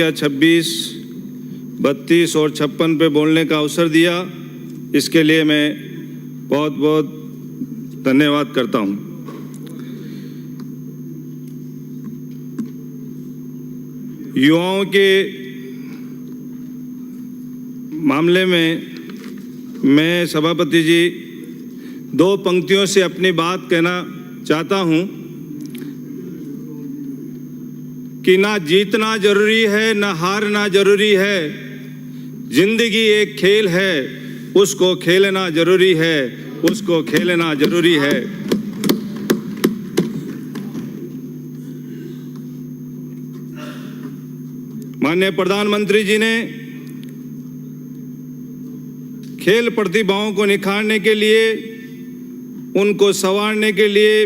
26, 32 और 56 पे बोलने का अवसर दिया, इसके लिए मैं बहुत बहुत धन्यवाद करता हूं। युवाओं के मामले में मैं सभापति जी 2 पंक्तियों से अपनी बात कहना चाहता हूं कि ना जीतना जरूरी है, ना हारना जरूरी है। जिंदगी एक खेल है, उसको खेलना जरूरी है, उसको खेलना जरूरी है। माननीय प्रधानमंत्री जी ने खेल प्रतिभाओं को निखारने के लिए, उनको संवारने के लिए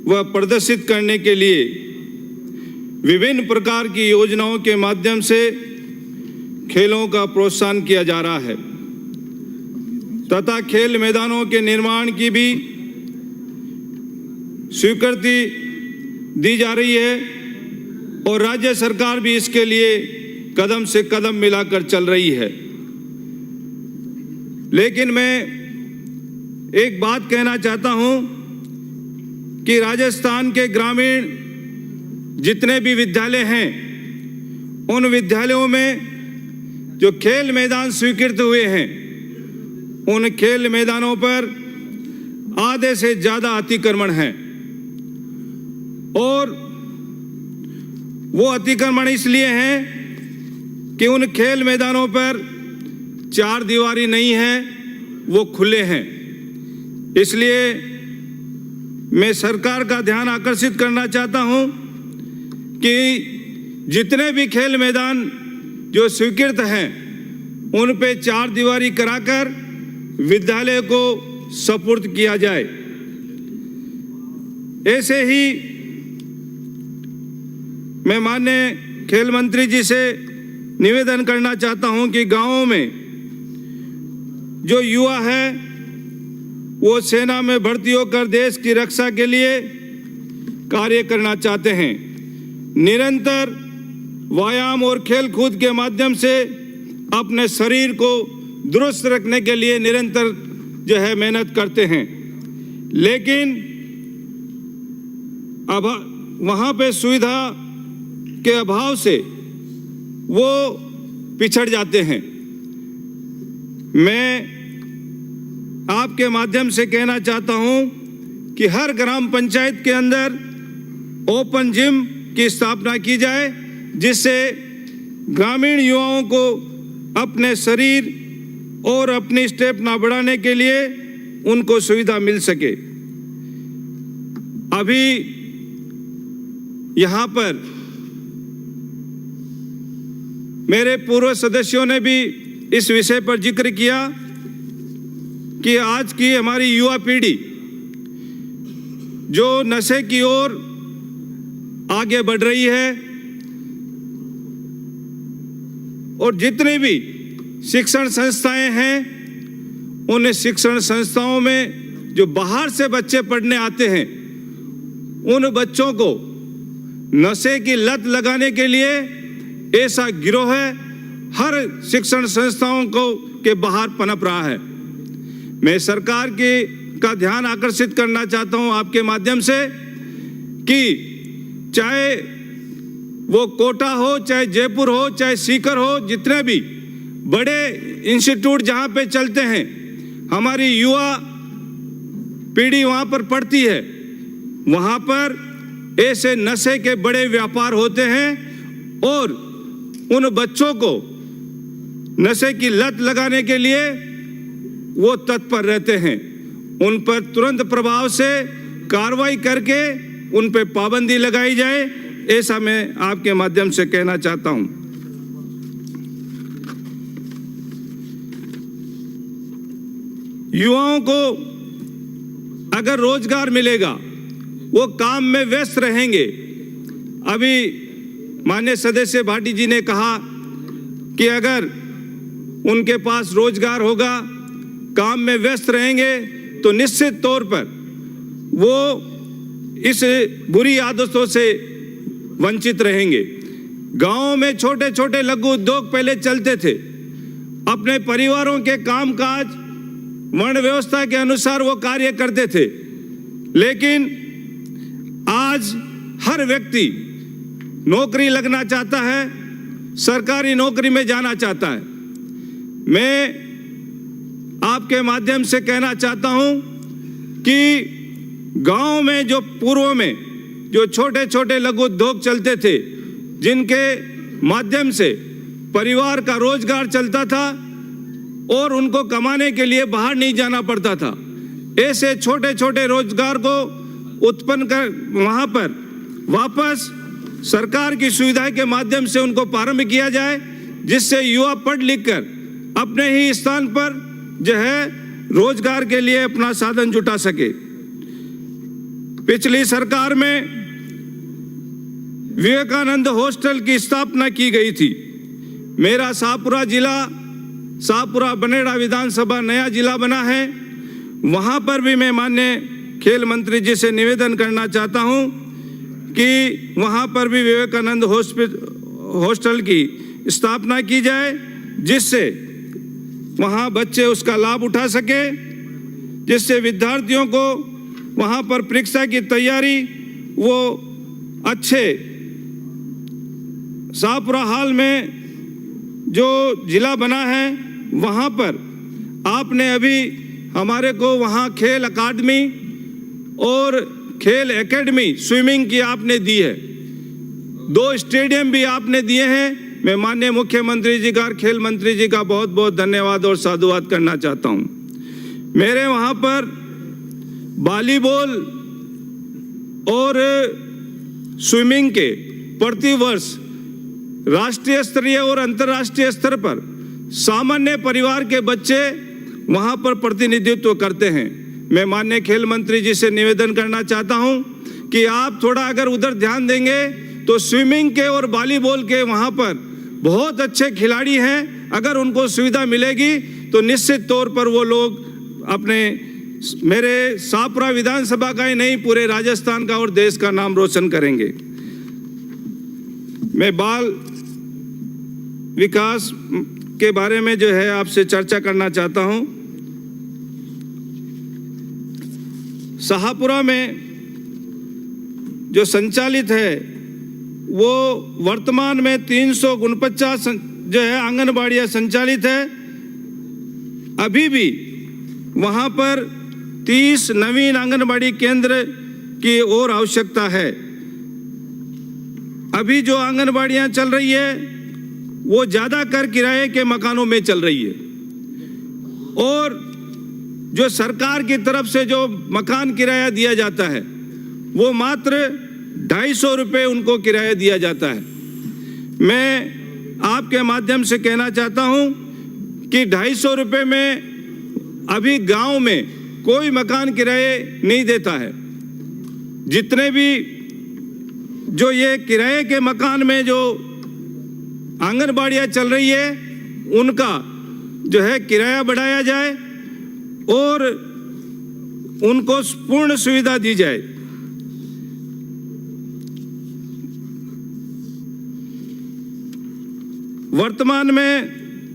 व प्रदर्शित करने के लिए विभिन्न प्रकार की योजनाओं के माध्यम से खेलों का प्रोत्साहन किया जा रहा है तथा खेल मैदानों के निर्माण की भी स्वीकृति दी जा रही है और राज्य सरकार भी इसके लिए कदम से कदम मिलाकर चल रही है। लेकिन मैं एक बात कहना चाहता हूं कि राजस्थान के ग्रामीण जितने भी विद्यालय हैं, उन विद्यालयों में जो खेल मैदान स्वीकृत हुए हैं, उन खेल मैदानों पर आधे से ज्यादा अतिक्रमण हैं और वो अतिक्रमण इसलिए हैं कि उन खेल मैदानों पर 4 दीवारी नहीं है, वो खुले हैं। इसलिए मैं सरकार का ध्यान आकर्षित करना चाहता हूं कि जितने भी खेल मैदान जो स्वीकृत हैं, उन पे 4 दीवारी कराकर विद्यालय को सुपुर्द किया जाए। ऐसे ही मैं माननीय खेल मंत्री जी से निवेदन करना चाहता हूं कि गांवों में जो युवा है वो सेना में भर्ती होकर देश की रक्षा के लिए कार्य करना चाहते हैं। निरंतर व्यायाम और खेल कूद के माध्यम से अपने शरीर को दुरुस्त रखने के लिए निरंतर जो है मेहनत करते हैं, लेकिन अब वहाँ पे सुविधा के अभाव से वो पिछड़ जाते हैं। मैं आपके माध्यम से कहना चाहता हूं कि हर ग्राम पंचायत के अंदर ओपन जिम की स्थापना की जाए, जिससे ग्रामीण युवाओं को अपने शरीर और अपनी स्टेमिना बढ़ाने के लिए उनको सुविधा मिल सके। अभी यहाँ पर मेरे पूर्व सदस्यों ने भी इस विषय पर जिक्र किया कि आज की हमारी युवा पीढ़ी जो नशे की ओर आगे बढ़ रही है और जितनी भी शिक्षण संस्थाएं हैं, उन शिक्षण संस्थाओं में जो बाहर से बच्चे पढ़ने आते हैं, उन बच्चों को नशे की लत लगाने के लिए ऐसा गिरोह है हर शिक्षण संस्थाओं को के बाहर पनप रहा है। मैं सरकार का ध्यान आकर्षित करना चाहता हूं आपके माध्यम से कि चाहे वो कोटा हो, चाहे जयपुर हो, चाहे सीकर हो, जितने भी बड़े इंस्टीट्यूट जहां पे चलते हैं, हमारी युवा पीढ़ी वहां पर पढ़ती है, वहां पर ऐसे नशे के बड़े व्यापार होते हैं और उन बच्चों को नशे की लत लगाने के लिए वो तत्पर रहते हैं। उन पर तुरंत प्रभाव से कार्रवाई करके उन पर पाबंदी लगाई जाए, ऐसा मैं आपके माध्यम से कहना चाहता हूं। युवाओं को अगर रोजगार मिलेगा, वो काम में व्यस्त रहेंगे। अभी माननीय सदस्य भाटी जी ने कहा कि अगर उनके पास रोजगार होगा, काम में व्यस्त रहेंगे, तो निश्चित तौर पर वो इस बुरी आदतों से वंचित रहेंगे। गांव में छोटे छोटे लघु उद्योग पहले चलते थे, अपने परिवारों के कामकाज वर्ण व्यवस्था के अनुसार वो कार्य करते थे। लेकिन आज हर व्यक्ति नौकरी लगना चाहता है, सरकारी नौकरी में जाना चाहता है। मैं आपके माध्यम से कहना चाहता हूं कि गांव में जो पूर्व में जो छोटे छोटे लघु उद्योग चलते थे, जिनके माध्यम से परिवार का रोजगार चलता था और उनको कमाने के लिए बाहर नहीं जाना पड़ता था, ऐसे छोटे छोटे रोजगार को उत्पन्न कर वहां पर वापस सरकार की सुविधा के माध्यम से उनको प्रारंभ किया जाए, जिससे युवा पढ़ लिख कर अपने ही स्थान पर जो है रोजगार के लिए अपना साधन जुटा सके। पिछली सरकार में विवेकानंद हॉस्टल की स्थापना की गई थी। मेरा शाहपुरा जिला, शाहपुरा बनेड़ा विधानसभा नया जिला बना है, वहां पर भी मैं माननीय खेल मंत्री जी से निवेदन करना चाहता हूं कि वहां पर भी विवेकानंद हॉस्टल की स्थापना की जाए, जिससे वहां बच्चे उसका लाभ उठा सके, जिससे विद्यार्थियों को वहां पर परीक्षा की तैयारी वो अच्छे शाहपुरा हाल में जो जिला बना है वहां पर आपने अभी हमारे को वहां खेल अकादमी और खेल एकेडमी स्विमिंग की आपने दी है, 2 स्टेडियम भी आपने दिए हैं। मैं माननीय मुख्यमंत्री जी का और खेल मंत्री जी का बहुत बहुत धन्यवाद और साधुवाद करना चाहता हूं। मेरे वहां पर वॉलीबॉल और स्विमिंग के प्रतिवर्ष राष्ट्रीय स्तरीय और अंतर्राष्ट्रीय स्तर पर सामान्य परिवार के बच्चे वहां पर प्रतिनिधित्व करते हैं। मैं माननीय खेल मंत्री जी से निवेदन करना चाहता हूं कि आप थोड़ा अगर उधर ध्यान देंगे तो स्विमिंग के और वॉलीबॉल के वहां पर बहुत अच्छे खिलाड़ी हैं। अगर उनको सुविधा मिलेगी तो निश्चित तौर पर वो लोग अपने मेरे शाहपुरा विधानसभा का ही नहीं पूरे राजस्थान का और देश का नाम रोशन करेंगे। मैं बाल विकास के बारे में जो है आपसे चर्चा करना चाहता हूं। शाहपुरा में जो संचालित है वो वर्तमान में 349 जो है आंगनबाड़ियां संचालित है। अभी भी वहां पर 30 नवीन आंगनबाड़ी केंद्र की और आवश्यकता है। अभी जो आंगनबाड़ियां चल रही है वो ज्यादा कर किराए के मकानों में चल रही है, और जो सरकार की तरफ से जो मकान किराया दिया जाता है वो मात्र 250 रुपये उनको किराया दिया जाता है। मैं आपके माध्यम से कहना चाहता हूं कि 250 रुपये में अभी गांव में कोई मकान किराए नहीं देता है। जितने भी जो ये किराए के मकान में जो आंगनबाड़ियां चल रही है उनका जो है किराया बढ़ाया जाए और उनको पूर्ण सुविधा दी जाए। वर्तमान में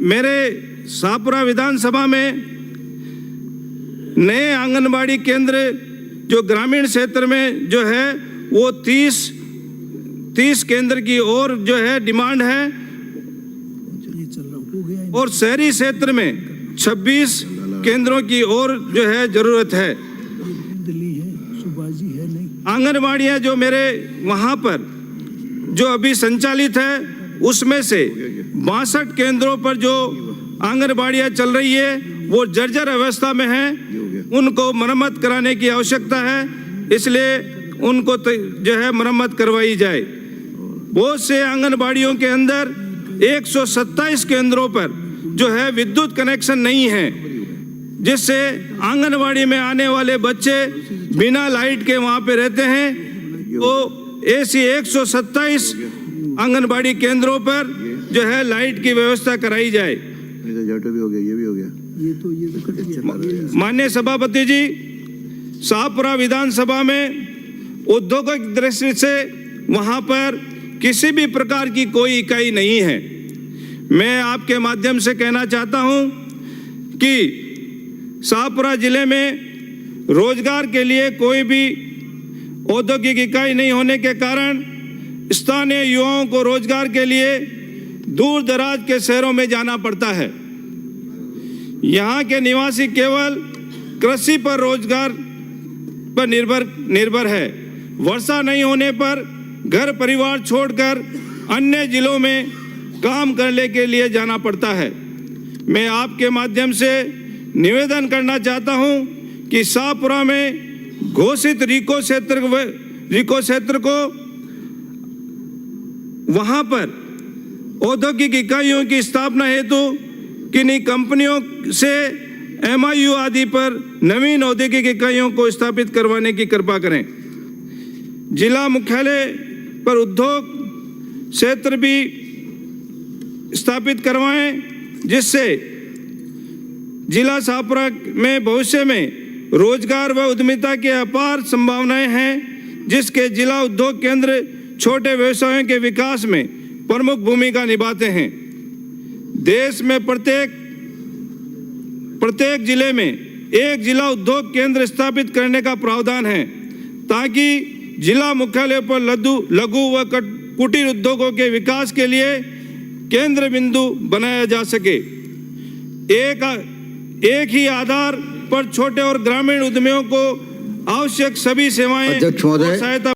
मेरे शाहपुरा विधानसभा में नए आंगनबाड़ी केंद्र जो ग्रामीण क्षेत्र में जो है वो 30 केंद्र की और जो है डिमांड है, और शहरी क्षेत्र में 26 केंद्रों की और जो है जरूरत है। आंगनबाड़ियां जो मेरे वहां पर जो अभी संचालित है उसमें से 62 केंद्रों पर जो आंगनबाड़ियां चल रही है वो जर्जर अवस्था में है, उनको मरम्मत कराने की आवश्यकता है, इसलिए उनको जो है मरम्मत करवाई जाए। बहुत से आंगनबाड़ियों के अंदर 127 केंद्रों पर जो है विद्युत कनेक्शन नहीं है, जिससे आंगनबाड़ी में आने वाले बच्चे बिना लाइट के वहां पे रहते हैं। तो ऐसी 127 आंगनबाड़ी केंद्रों पर जो है लाइट की व्यवस्था कराई जाए। भी हो गया, ये भी हो गया। माननीय सभापति जी, शाहपुरा विधानसभा में औद्योगिक दृष्टि से वहां पर किसी भी प्रकार की कोई इकाई नहीं है। मैं आपके माध्यम से कहना चाहता हूं कि शाहपुरा जिले में रोजगार के लिए कोई भी औद्योगिक इकाई नहीं होने के कारण स्थानीय युवाओं को रोजगार के लिए दूर दराज के शहरों में जाना पड़ता है। यहाँ के निवासी केवल कृषि पर रोजगार पर निर्भर है। वर्षा नहीं होने पर घर परिवार छोड़कर अन्य जिलों में काम करने के लिए जाना पड़ता है। मैं आपके माध्यम से निवेदन करना चाहता हूं कि शाहपुरा में घोषित रिको क्षेत्र को वहां पर औद्योगिक इकाइयों की स्थापना हेतु किन्हीं कंपनियों से MIU आदि पर नवीन औद्योगिक इकाइयों को स्थापित करवाने की कृपा करें। जिला मुख्यालय पर उद्योग क्षेत्र भी स्थापित करवाएं, जिससे जिला शाहपुरा में भविष्य में रोजगार व उद्यमिता की अपार संभावनाएं हैं, जिसके जिला उद्योग केंद्र छोटे व्यवसायों के विकास में प्रमुख भूमिका निभाते हैं। देश में प्रत्येक जिले में एक जिला उद्योग केंद्र स्थापित करने का प्रावधान है, ताकि जिला मुख्यालय पर लघु व कुटीर उद्योगों के विकास के लिए केंद्र बिंदु बनाया जा सके। एक ही आधार पर छोटे और ग्रामीण उद्यमियों को आवश्यक सभी सेवाएं और सहायता